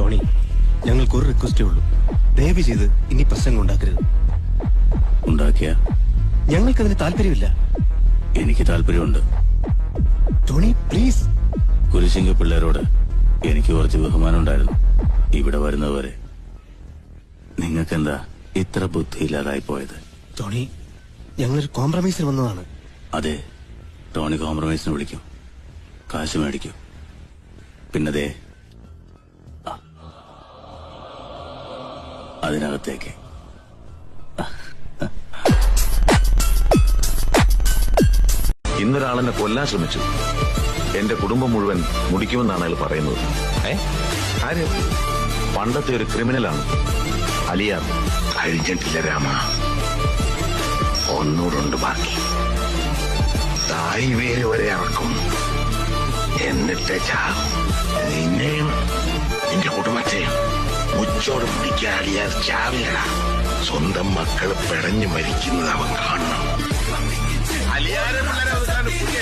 Tony, ഞങ്ങൾക്കൊരു റിക്വസ്റ്റേ ഉള്ളൂ. ദയവ് ചെയ്ത് ഇനി പ്രശ്നങ്ങൾ ഉണ്ടാക്കരുത്. ഉണ്ടാക്കിയ ഞങ്ങൾക്കതിന് താല്പര്യമില്ല. എനിക്ക് താല്പര്യമുണ്ട്. Tony please. കുരിശിങ്ക പിള്ളേരോട് എനിക്ക് കുറച്ച് ബഹുമാനം ഉണ്ടായിരുന്നു. ഇവിടെ വരുന്നവരെ നിങ്ങൾക്കെന്താ ഇത്ര ബുദ്ധിയില്ലാതായി പോയത്? ടോണി, ഞങ്ങളൊരു കോംപ്രമൈസിന് വന്നതാണ്. അതെ, ടോണി കോംപ്രമൈസിന് വിളിക്കും, കാശ് മേടിക്കും. പിന്നതേ അതിനകത്തേക്ക്. ഇന്നൊരാളെന്നെ കൊല്ലാൻ ശ്രമിച്ചു. എന്റെ കുടുംബം മുഴുവൻ മുടിക്കുമെന്നാണ് അയാൾ പറയുന്നത്. ആര്? പണ്ടത്തെ ഒരു ക്രിമിനലാണ് അലിയാർ. കഴിഞ്ഞിട്ടില്ല രാമ, ഒന്നൂടുണ്ട് ബാക്കി. തായ് വേര് വരെ ഇറക്കും, എന്നിട്ട് ചാകും. നിന്നെയും നിന്റെ കുടുംബത്തെയും മുച്ചോട് പിടിക്കാൻ അലിയാർ ചാവില്ല. സ്വന്തം മക്കള് പിടഞ്ഞു മരിക്കുന്നത് അവൻ കാണണം. അലിയാരെ പിള്ളേരെ അവസാനം പുതിയ